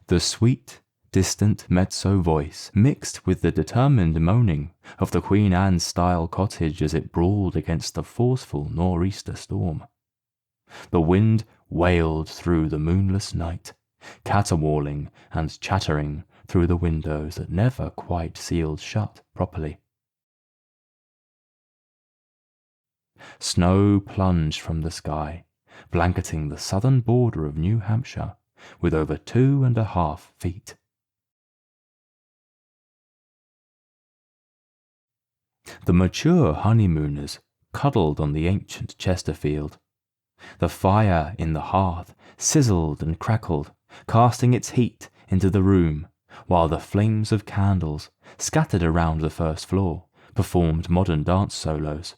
The sweet, distant mezzo voice mixed with the determined moaning of the Queen Anne-style cottage as it brawled against the forceful nor'easter storm. The wind wailed through the moonless night, caterwauling and chattering through the windows that never quite sealed shut properly. Snow plunged from the sky, blanketing the southern border of New Hampshire with over 2.5 feet. The mature honeymooners cuddled on the ancient Chesterfield. The fire in the hearth sizzled and crackled, casting its heat into the room, while the flames of candles, scattered around the first floor, performed modern dance solos.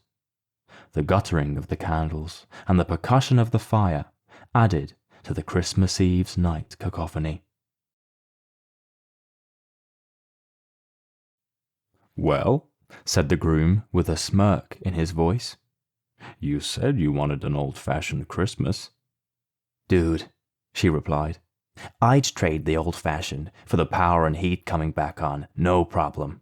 The guttering of the candles and the percussion of the fire added to the Christmas Eve's night cacophony. "Well," said the groom with a smirk in his voice, "you said you wanted an old-fashioned Christmas." "Dude," she replied, "I'd trade the old-fashioned for the power and heat coming back on, no problem."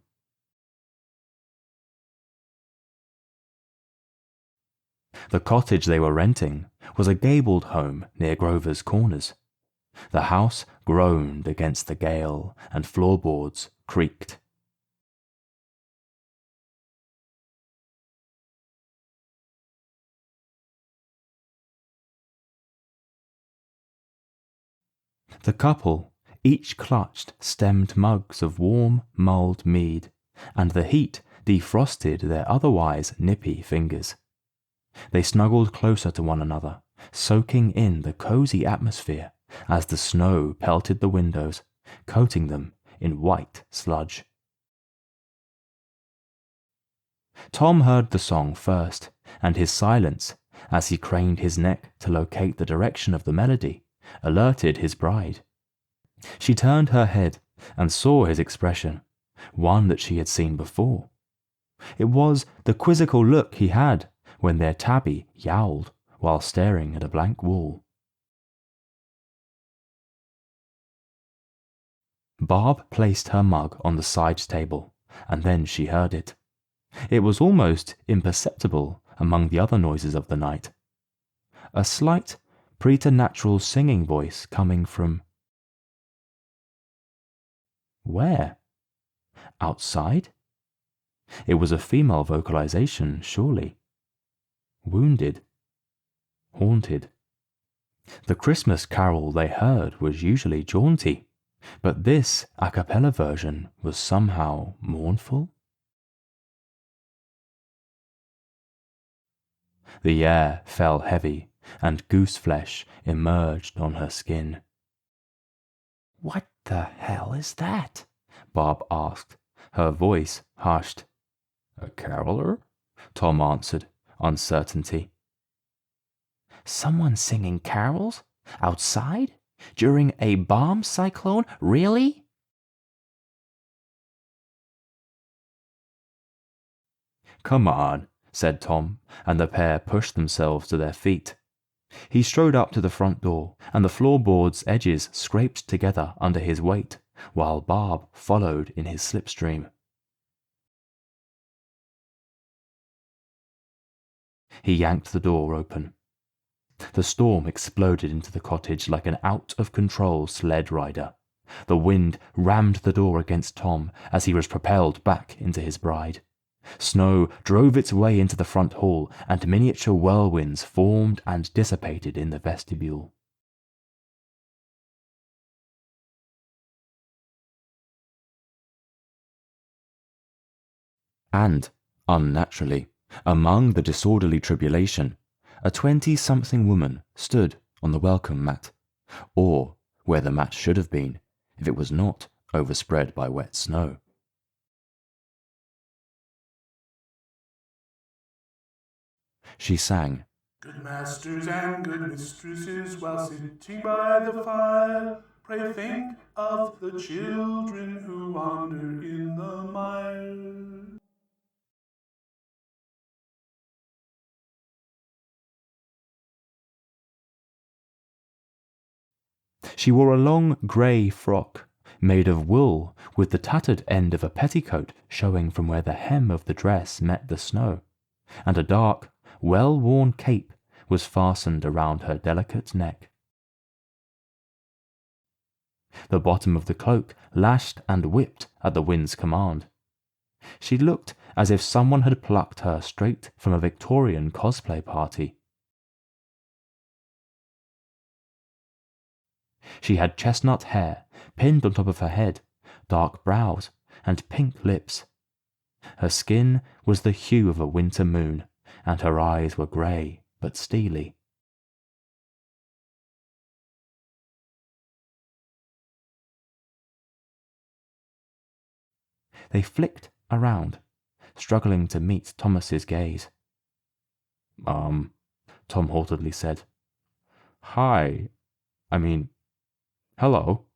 The cottage they were renting was a gabled home near Grover's Corners. The house groaned against the gale, and floorboards creaked. The couple each clutched stemmed mugs of warm mulled mead, and the heat defrosted their otherwise nippy fingers. They snuggled closer to one another, soaking in the cozy atmosphere as the snow pelted the windows, coating them in white sludge. Tom heard the song first, and his silence, as he craned his neck to locate the direction of the melody, alerted his bride. She turned her head and saw his expression, one that she had seen before. It was the quizzical look he had when their tabby yowled while staring at a blank wall. Barb placed her mug on the side table, and then she heard it. It was almost imperceptible among the other noises of the night. A slight, preternatural singing voice coming from... where? Outside? It was a female vocalization, surely. Wounded. Haunted. The Christmas carol they heard was usually jaunty, but this a cappella version was somehow mournful. The air fell heavy, and goose flesh emerged on her skin. "What the hell is that?" Barb asked, her voice hushed. "A caroler?" Tom answered, uncertainty. "Someone singing carols? Outside? During a bomb cyclone? Really?" "Come on," said Tom, and the pair pushed themselves to their feet. He strode up to the front door, and the floorboard's edges scraped together under his weight, while Barb followed in his slipstream. He yanked the door open. The storm exploded into the cottage like an out-of-control sled rider. The wind rammed the door against Tom as he was propelled back into his bride. Snow drove its way into the front hall, and miniature whirlwinds formed and dissipated in the vestibule. And, unnaturally, among the disorderly tribulation, a 20-something woman stood on the welcome mat, or where the mat should have been, if it was not overspread by wet snow. She sang, "Good masters and good mistresses, while sitting by the fire, pray think of the children who wander in the mire." She wore a long grey frock made of wool with the tattered end of a petticoat showing from where the hem of the dress met the snow, and a dark, well-worn cape was fastened around her delicate neck. The bottom of the cloak lashed and whipped at the wind's command. She looked as if someone had plucked her straight from a Victorian cosplay party. She had chestnut hair pinned on top of her head, dark brows, and pink lips. Her skin was the hue of a winter moon, and her eyes were grey but steely. They flicked around, struggling to meet Thomas's gaze. Tom haltedly said. Hi. Hello.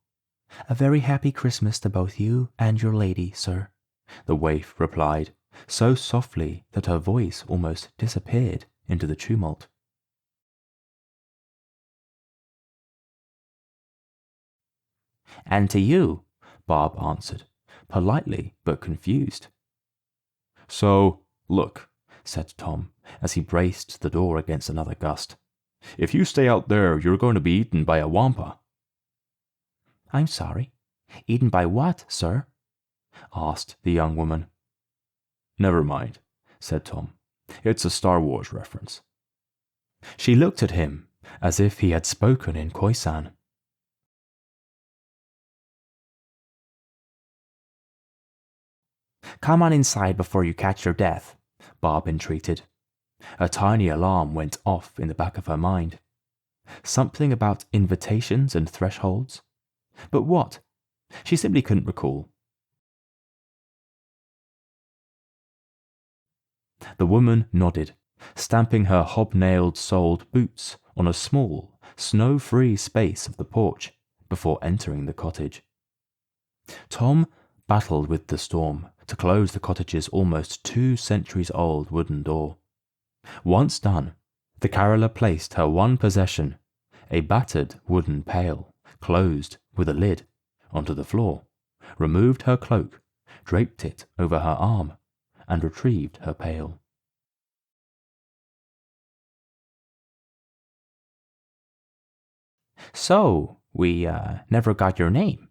A very happy Christmas to both you and your lady, sir, the waif replied, so softly that her voice almost disappeared into the tumult. And to you, Bob answered, politely but confused. So, look, said Tom, as he braced the door against another gust. If you stay out there, you're going to be eaten by a wampa. I'm sorry. Eaten by what, sir? Asked the young woman. Never mind, said Tom. It's a Star Wars reference. She looked at him as if he had spoken in Khoisan. Come on inside before you catch your death, Bob entreated. A tiny alarm went off in the back of her mind. Something about invitations and thresholds. But what? She simply couldn't recall. The woman nodded, stamping her hobnailed soled boots on a small, snow-free space of the porch before entering the cottage. Tom battled with the storm to close the cottage's almost 2 centuries-old wooden door. Once done, the caroller placed her one possession, a battered wooden pail, closed with a lid, onto the floor, removed her cloak, draped it over her arm, and retrieved her pail. So, we never got your name,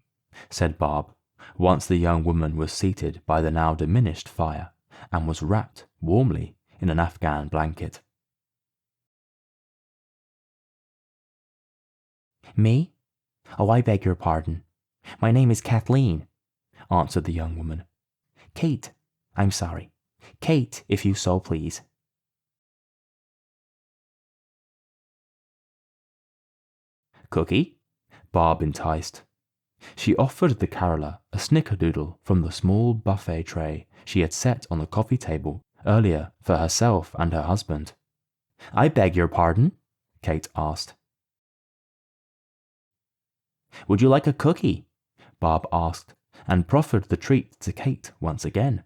said Bob, once the young woman was seated by the now diminished fire and was wrapped warmly in an Afghan blanket. Me? Oh, I beg your pardon. My name is Kathleen, answered the young woman. Kate, I'm sorry. Kate, if you so please. Cookie? Bob enticed. She offered the caroller a snickerdoodle from the small buffet tray she had set on the coffee table earlier for herself and her husband. I beg your pardon? Kate asked. Would you like a cookie? Bob asked, and proffered the treat to Kate once again.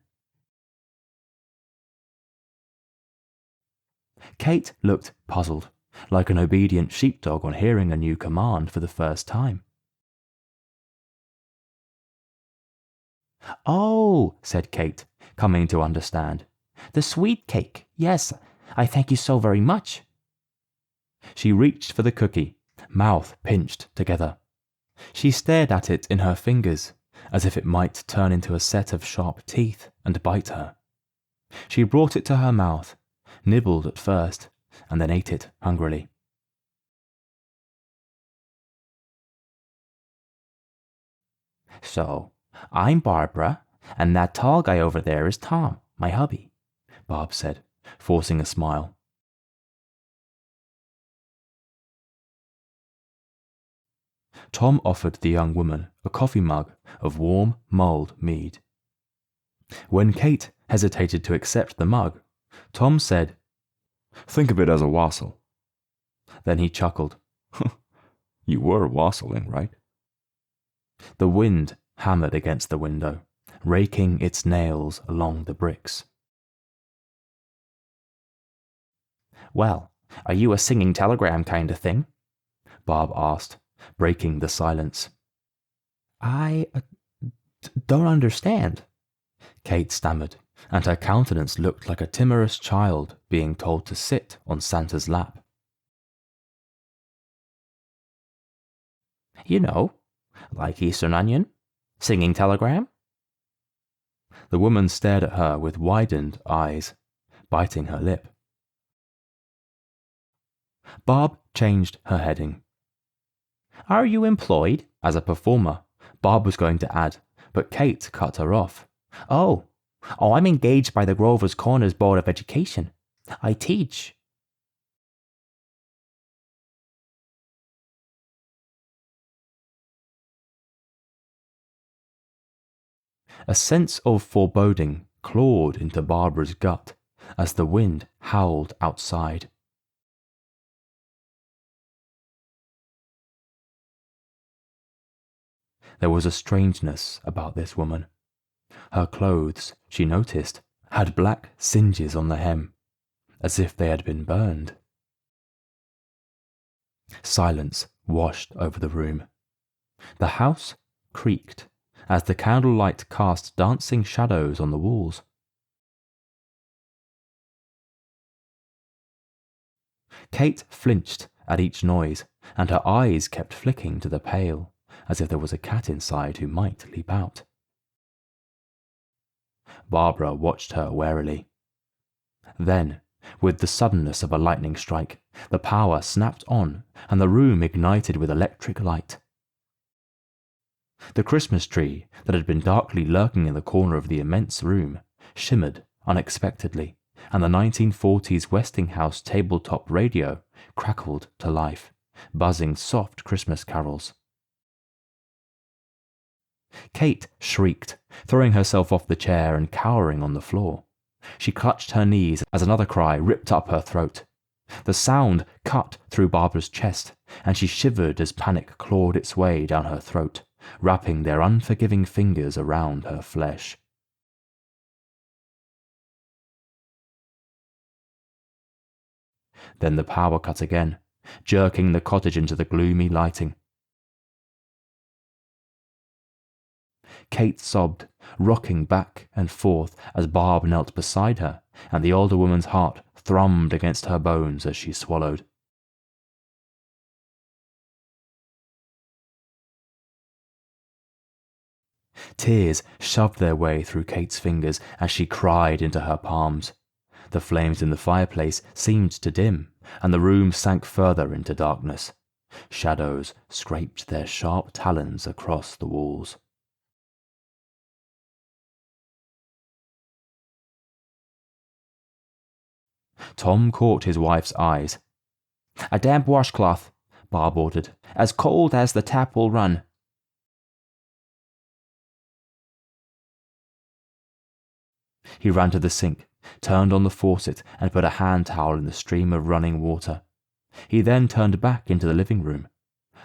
Kate looked puzzled, like an obedient sheepdog on hearing a new command for the first time. Oh, said Kate, coming to understand. The sweet cake, yes, I thank you so very much. She reached for the cookie, mouth pinched together. She stared at it in her fingers, as if it might turn into a set of sharp teeth and bite her. She brought it to her mouth, nibbled at first, and then ate it hungrily. So, I'm Barbara, and that tall guy over there is Tom, my hubby, Bob said, forcing a smile. Tom offered the young woman a coffee mug of warm mulled mead. When Kate hesitated to accept the mug, Tom said, Think of it as a wassail. Then he chuckled. You were wassailing, right? The wind hammered against the window, raking its nails along the bricks. Well, are you a singing telegram kind of thing? Bob asked, breaking the silence. "I don't understand," Kate stammered, and her countenance looked like a timorous child being told to sit on Santa's lap. "You know, like Eastern Onion, Singing Telegram?" The woman stared at her with widened eyes, biting her lip. Barb changed her heading. "Are you employed as a performer?" Barb was going to add, but Kate cut her off. Oh, I'm engaged by the Grover's Corners Board of Education. I teach." A sense of foreboding clawed into Barbara's gut as the wind howled outside. There was a strangeness about this woman. Her clothes, she noticed, had black singes on the hem, as if they had been burned. Silence washed over the room. The house creaked as the candlelight cast dancing shadows on the walls. Kate flinched at each noise, and her eyes kept flicking to the pail, as if there was a cat inside who might leap out. Barbara watched her warily. Then, with the suddenness of a lightning strike, the power snapped on, and the room ignited with electric light. The Christmas tree that had been darkly lurking in the corner of the immense room shimmered unexpectedly, and the 1940s Westinghouse tabletop radio crackled to life, buzzing soft Christmas carols. Kate shrieked, throwing herself off the chair and cowering on the floor. She clutched her knees as another cry ripped up her throat. The sound cut through Barbara's chest, and she shivered as panic clawed its way down her throat, wrapping their unforgiving fingers around her flesh. Then the power cut again, jerking the cottage into the gloomy lighting. Kate sobbed, rocking back and forth as Barb knelt beside her, and the older woman's heart thrummed against her bones as she swallowed. Tears shoved their way through Kate's fingers as she cried into her palms. The flames in the fireplace seemed to dim, and the room sank further into darkness. Shadows scraped their sharp talons across the walls. Tom caught his wife's eyes. "A damp washcloth," Barb ordered, "as cold as the tap will run." He ran to the sink, turned on the faucet, and put a hand towel in the stream of running water. He then turned back into the living room.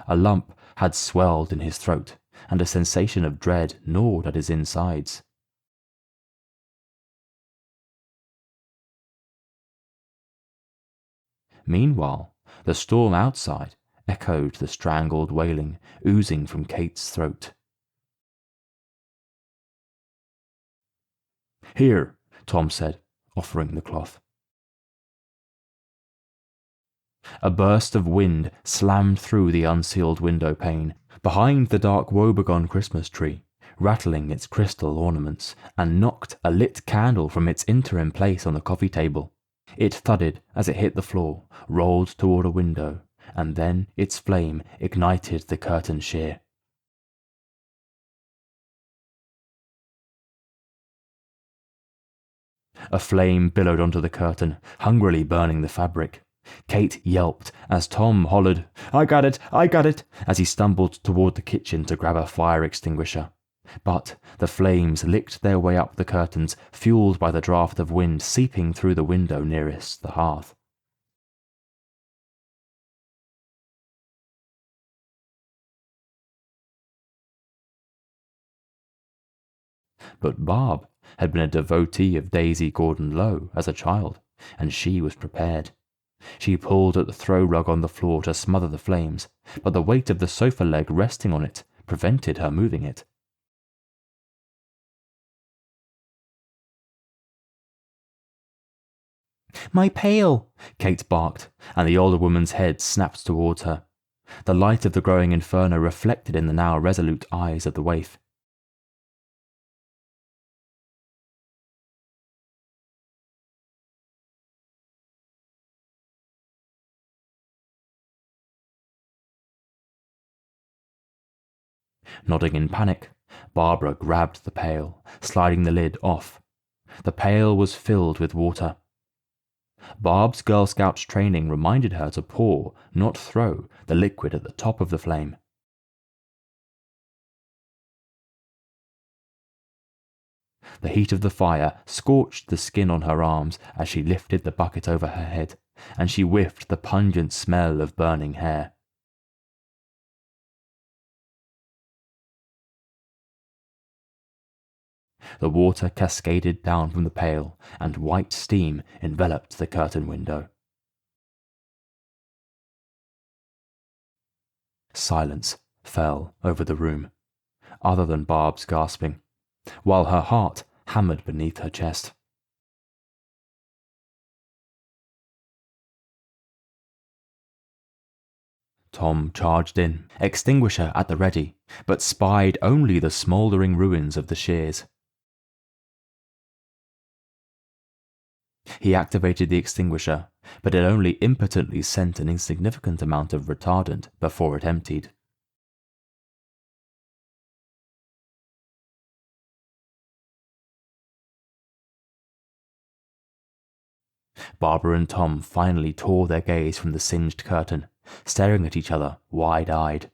A lump had swelled in his throat, and a sensation of dread gnawed at his insides. Meanwhile, the storm outside echoed the strangled wailing oozing from Kate's throat. "Here," Tom said, offering the cloth. A burst of wind slammed through the unsealed window pane, behind the dark woebegone Christmas tree, rattling its crystal ornaments, and knocked a lit candle from its interim place on the coffee table. It thudded as it hit the floor, rolled toward a window, and then its flame ignited the curtain sheer. A flame billowed onto the curtain, hungrily burning the fabric. Kate yelped as Tom hollered, I got it, as he stumbled toward the kitchen to grab a fire extinguisher. But the flames licked their way up the curtains, fueled by the draft of wind seeping through the window nearest the hearth. But Barb had been a devotee of Daisy Gordon Low as a child, and she was prepared. She pulled at the throw rug on the floor to smother the flames, but the weight of the sofa leg resting on it prevented her moving it. "My pail!" Kate barked, and the older woman's head snapped towards her. The light of the growing inferno reflected in the now resolute eyes of the waif. Nodding in panic, Barbara grabbed the pail, sliding the lid off. The pail was filled with water. Barb's Girl Scout training reminded her to pour, not throw, the liquid at the top of the flame. The heat of the fire scorched the skin on her arms as she lifted the bucket over her head, and she whiffed the pungent smell of burning hair. The water cascaded down from the pail, and white steam enveloped the curtain window. Silence fell over the room, other than Barb's gasping, while her heart hammered beneath her chest. Tom charged in, extinguisher at the ready, but spied only the smouldering ruins of the shears. He activated the extinguisher, but it only impotently sent an insignificant amount of retardant before it emptied. Barbara and Tom finally tore their gaze from the singed curtain, staring at each other wide-eyed.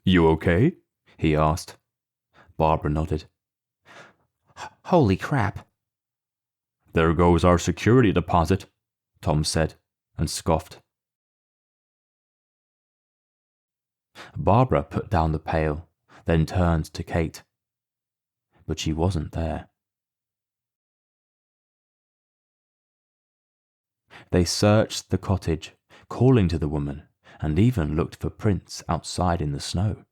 "You okay?" he asked. Barbara nodded. "Holy crap." "There goes our security deposit," Tom said, and scoffed. Barbara put down the pail, then turned to Kate. But she wasn't there. They searched the cottage, calling to the woman, and even looked for prints outside in the snow.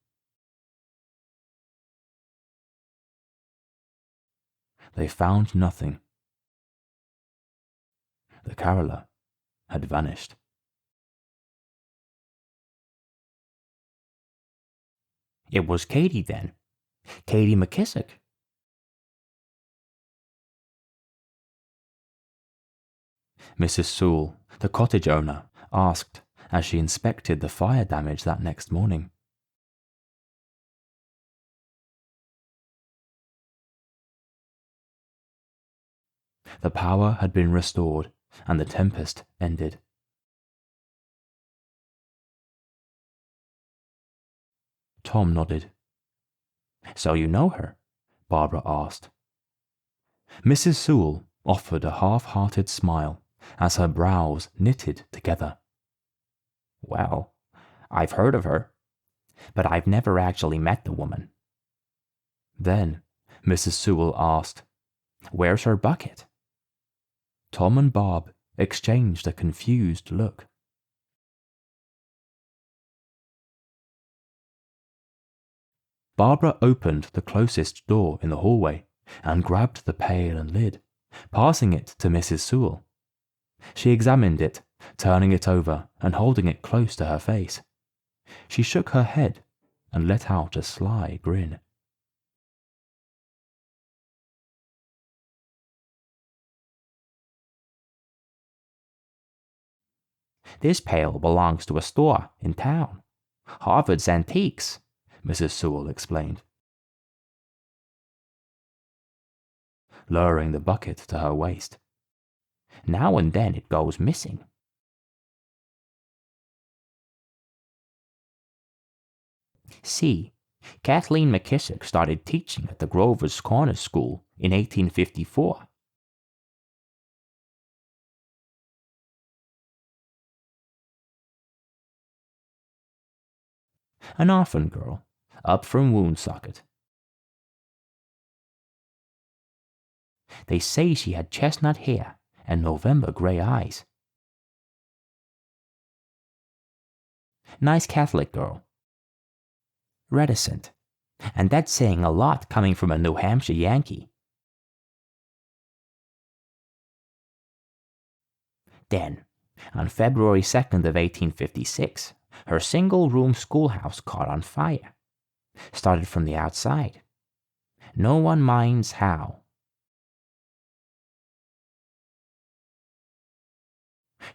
They found nothing. The caroller had vanished. "It was Katie then. Katie McKissick." Mrs. Sewell, the cottage owner, asked as she inspected the fire damage that next morning. The power had been restored, and the tempest ended. Tom nodded. "So you know her?" Barbara asked. Mrs. Sewell offered a half-hearted smile as her brows knitted together. "Well, I've heard of her, but I've never actually met the woman." Then Mrs. Sewell asked, "Where's her bucket?" Tom and Barb exchanged a confused look. Barbara opened the closest door in the hallway and grabbed the pail and lid, passing it to Mrs. Sewell. She examined it, turning it over and holding it close to her face. She shook her head and let out a sly grin. "This pail belongs to a store in town. Harvard's Antiques," Mrs. Sewell explained, lowering the bucket to her waist. "Now and then it goes missing." "See, Kathleen McKissick started teaching at the Grover's Corner School in 1854. An orphan girl, up from Woonsocket. They say she had chestnut hair and November gray eyes. Nice Catholic girl. Reticent. And that's saying a lot coming from a New Hampshire Yankee. Then, on February 2nd of 1856, her single-room schoolhouse caught on fire. Started from the outside. No one minds how.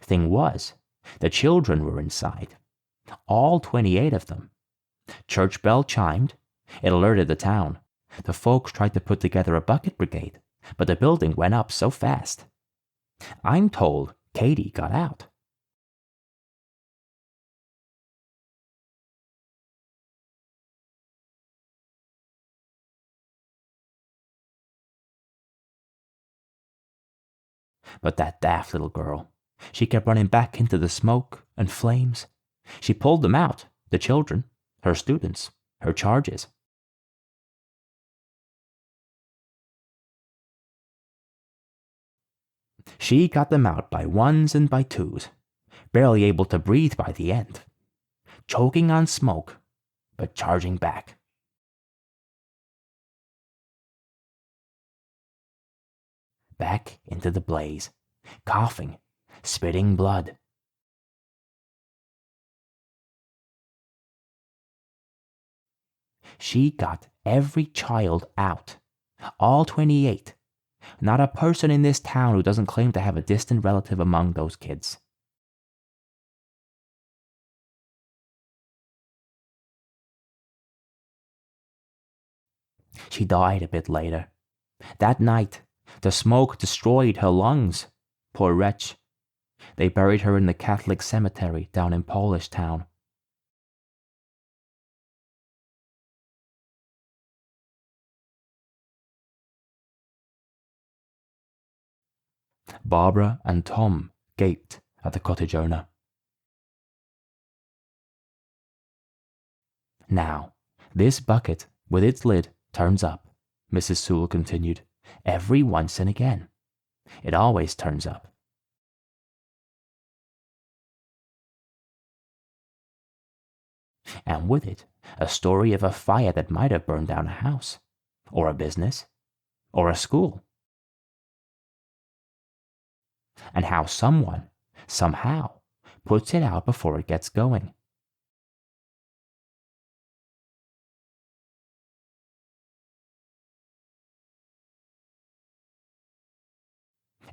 Thing was, the children were inside. All 28 of them. Church bell chimed. It alerted the town. The folks tried to put together a bucket brigade, but the building went up so fast. I'm told Katie got out. But that daft little girl, she kept running back into the smoke and flames. She pulled them out, the children, her students, her charges. She got them out by ones and by twos, barely able to breathe by the end, choking on smoke, but charging back. Back into the blaze, coughing, spitting blood. She got every child out, all 28. Not a person in this town who doesn't claim to have a distant relative among those kids. She died a bit later. That night, the smoke destroyed her lungs. Poor wretch. They buried her in the Catholic cemetery down in Polish Town. Barbara and Tom gaped at the cottage owner. Now, this bucket, with its lid, turns up, Mrs. Sewell continued, every once and again. It always turns up. And with it, a story of a fire that might have burned down a house, or a business, or a school. And how someone, somehow, puts it out before it gets going.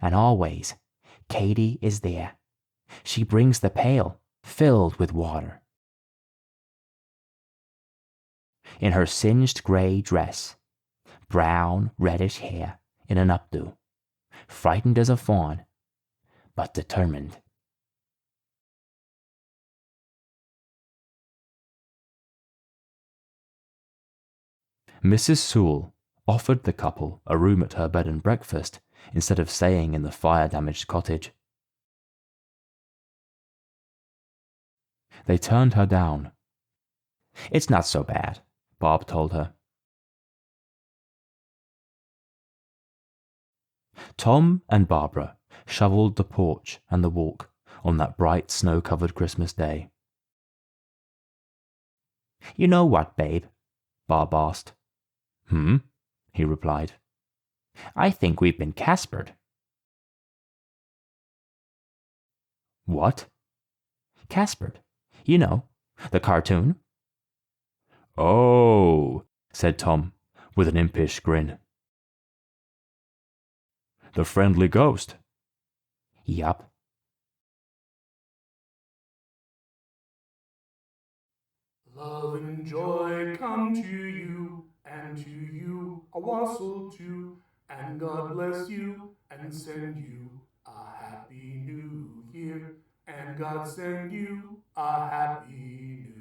And always, Katie is there. She brings the pail filled with water. In her singed gray dress, brown, reddish hair in an updo, frightened as a fawn, but determined. Mrs. Sewell offered the couple a room at her bed and breakfast instead of staying in the fire-damaged cottage. They turned her down. It's not so bad, Bob told her. Tom and Barbara shoveled the porch and the walk on that bright, snow-covered Christmas day. You know what, babe? Bob asked. He replied. I think we've been Caspered. What? Caspered. You know, the cartoon. Oh, said Tom, with an impish grin. The friendly ghost. Yup. Love and joy come to you, and to you a wassail too, and God bless you, and send you a happy new year, and God send you a happy new